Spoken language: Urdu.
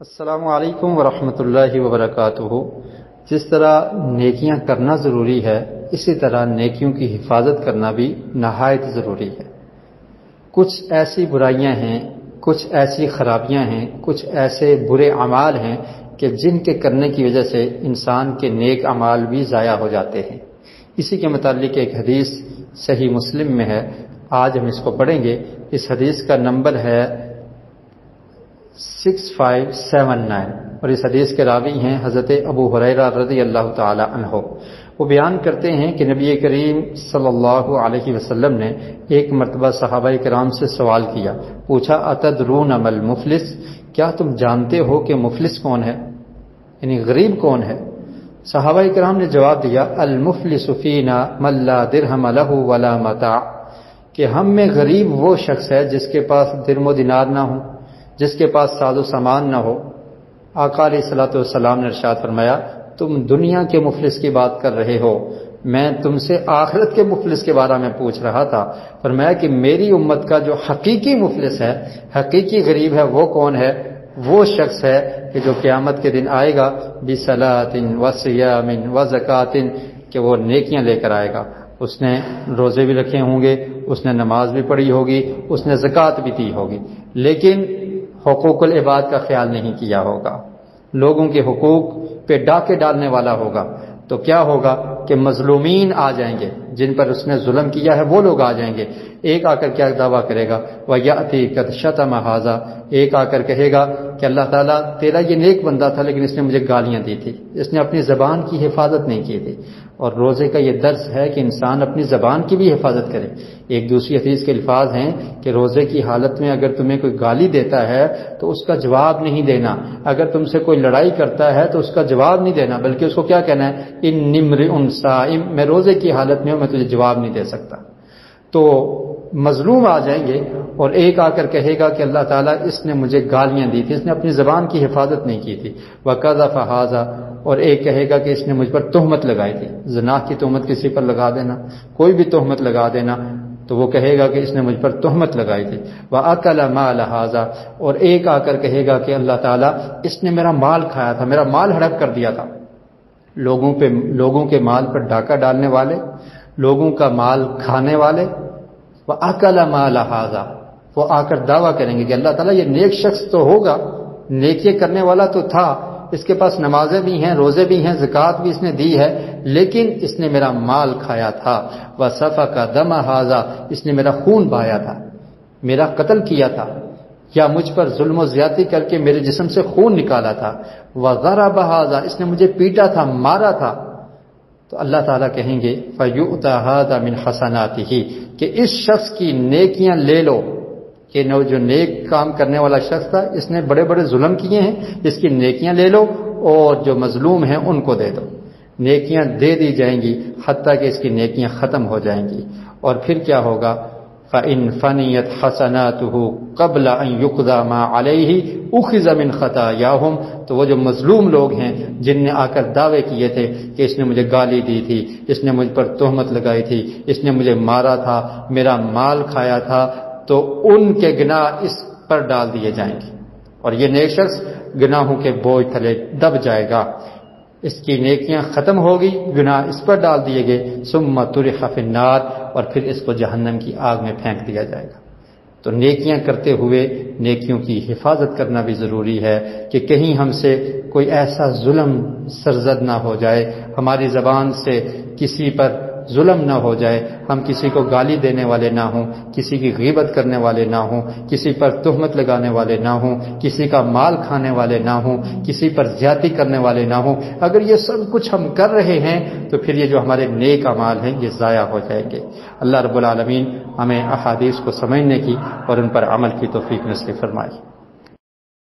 السلام علیکم ورحمۃ اللہ وبرکاتہ۔ جس طرح نیکیاں کرنا ضروری ہے، اسی طرح نیکیوں کی حفاظت کرنا بھی نہایت ضروری ہے۔ کچھ ایسی برائیاں ہیں، کچھ ایسی خرابیاں ہیں، کچھ ایسے برے اعمال ہیں کہ جن کے کرنے کی وجہ سے انسان کے نیک اعمال بھی ضائع ہو جاتے ہیں۔ اسی کے متعلق ایک حدیث صحیح مسلم میں ہے، آج ہم اس کو پڑھیں گے۔ اس حدیث کا نمبر ہے 6579، اور اس حدیث کے راوی ہیں حضرت ابو ہریرہ رضی اللہ تعالی عنہ۔ وہ بیان کرتے ہیں کہ نبی کریم صلی اللہ علیہ وسلم نے ایک مرتبہ صحابہ کرام سے سوال کیا، پوچھا اتدرون ما المفلس، کیا تم جانتے ہو کہ مفلس کون ہے، یعنی غریب کون ہے؟ صحابہ کرام نے جواب دیا، المفلس فینا من لا درہم لہ ولا متاع، کہ ہم میں غریب وہ شخص ہے جس کے پاس درم و دینار نہ ہو، جس کے پاس ساز و سامان نہ ہو۔ آقا علیہ الصلوۃ والسلام نے ارشاد فرمایا، تم دنیا کے مفلس کی بات کر رہے ہو، میں تم سے آخرت کے مفلس کے بارے میں پوچھ رہا تھا۔ فرمایا کہ میری امت کا جو حقیقی مفلس ہے، حقیقی غریب ہے، وہ کون ہے؟ وہ شخص ہے کہ جو قیامت کے دن آئے گا بصلاۃ وصیام وزکوٰۃ، کہ وہ نیکیاں لے کر آئے گا۔ اس نے روزے بھی رکھے ہوں گے، اس نے نماز بھی پڑھی ہوگی، اس نے زکوٰۃ بھی دی ہوگی، لیکن حقوق العباد کا خیال نہیں کیا ہوگا، لوگوں کے حقوق پہ ڈاکے ڈالنے والا ہوگا۔ تو کیا ہوگا کہ مظلومین آ جائیں گے، جن پر اس نے ظلم کیا ہے وہ لوگ آ جائیں گے۔ ایک آ کر کیا دعویٰ کرے گا، وَيَأْتِي قَدْ شَتَمَ هَٰذَا، ایک آ کر کہے گا کہ اللہ تعالیٰ تیرا یہ نیک بندہ تھا لیکن اس نے مجھے گالیاں دی تھی، اس نے اپنی زبان کی حفاظت نہیں کی تھی۔ اور روزے کا یہ درس ہے کہ انسان اپنی زبان کی بھی حفاظت کرے۔ ایک دوسری حدیث کے الفاظ ہیں کہ روزے کی حالت میں اگر تمہیں کوئی گالی دیتا ہے تو اس کا جواب نہیں دینا، اگر تم سے کوئی لڑائی کرتا ہے تو اس کا جواب نہیں دینا، بلکہ اس کو کیا کہنا ہے، انی امرئ صائم، میں روزے کی حالت میں ہوں، میں تجھے جواب نہیں دے سکتا۔ تو مظلوم آ جائیں گے اور ایک آ کر کہے گا کہ اللہ تعالیٰ اس نے مجھے گالیاں دی تھی، اس نے اپنی زبان کی حفاظت نہیں کی تھی۔ وَقَذَفَ هَٰذَا، اور ایک کہے گا کہ اس نے مجھ پر تہمت لگائی تھی، زنا کی تہمت کسی پر لگا دینا، کوئی بھی تہمت لگا دینا، تو وہ کہے گا کہ اس نے مجھ پر تہمت لگائی تھی۔ وَأَكَلَ مَالَ هَٰذَا، اور ایک آ کر کہے گا کہ اللہ تعالیٰ اس نے میرا مال کھایا تھا، میرا مال ہڑپ کر دیا تھا۔ لوگوں کے مال پر ڈاکہ ڈالنے والے، لوگوں کا مال کھانے والے، وَأَكَلَ مَالَ هَٰذَا، وہ آ کر دعویٰ کریں گے کہ اللہ تعالیٰ یہ نیک شخص تو ہوگا، نیکی کرنے والا تو تھا، اس کے پاس نمازیں بھی ہیں، روزے بھی ہیں، زکوٰۃ بھی اس نے دی ہے، لیکن اس نے میرا مال کھایا تھا۔ وَسَفَكَ دَمَ هَٰذَا، اس نے میرا خون بہایا تھا، میرا قتل کیا تھا، یا مجھ پر ظلم و زیادتی کر کے میرے جسم سے خون نکالا تھا۔ وَضَرَبَ هَٰذَا، اس نے مجھے پیٹا تھا، مارا تھا۔ تو اللہ تعالیٰ کہیں گے فَيُؤْتَى هَٰذَا مِنْ حَسَنَاتِهِ، کہ اس شخص کی نیکیاں لے لو، کہ جو نیک کام کرنے والا شخص تھا، اس نے بڑے بڑے ظلم کیے ہیں، اس کی نیکیاں لے لو، اور جو مظلوم ہیں ان کو دے دو۔ نیکیاں دے دی جائیں گی حتیٰ کہ اس کی نیکیاں ختم ہو جائیں گی۔ اور پھر کیا ہوگا، فَإِنْ فَنِيَتْ حَسَنَاتُهُ قَبْلَ أَنْ يُقْضَىٰ مَا عَلَيْهِ أُخِذَ مِنْ خَطَايَاهُمْ، تو وہ جو مظلوم لوگ ہیں جن نے آ کر دعوے کیے تھے کہ اس نے مجھے گالی دی تھی، اس نے مجھ پر تہمت لگائی تھی، اس نے مجھے مارا تھا، میرا مال کھایا تھا، تو ان کے گناہ اس پر ڈال دیے جائیں گے، اور یہ نیک شخص گناہوں کے بوجھ تلے دب جائے گا، اس کی نیکیاں ختم ہوگی، گناہ اس پر ڈال دیے گئے، ثم طرح فی النار، اور پھر اس کو جہنم کی آگ میں پھینک دیا جائے گا۔ تو نیکیاں کرتے ہوئے نیکیوں کی حفاظت کرنا بھی ضروری ہے کہ کہیں ہم سے کوئی ایسا ظلم سرزد نہ ہو جائے، ہماری زبان سے کسی پر ظلم نہ ہو جائے، ہم کسی کو گالی دینے والے نہ ہوں، کسی کی غیبت کرنے والے نہ ہوں، کسی پر تہمت لگانے والے نہ ہوں، کسی کا مال کھانے والے نہ ہوں، کسی پر زیادتی کرنے والے نہ ہوں۔ اگر یہ سب کچھ ہم کر رہے ہیں تو پھر یہ جو ہمارے نیک اعمال ہیں یہ ضائع ہو جائیں گے۔ اللہ رب العالمین ہمیں احادیث کو سمجھنے کی اور ان پر عمل کی توفیق نصیب فرمائے۔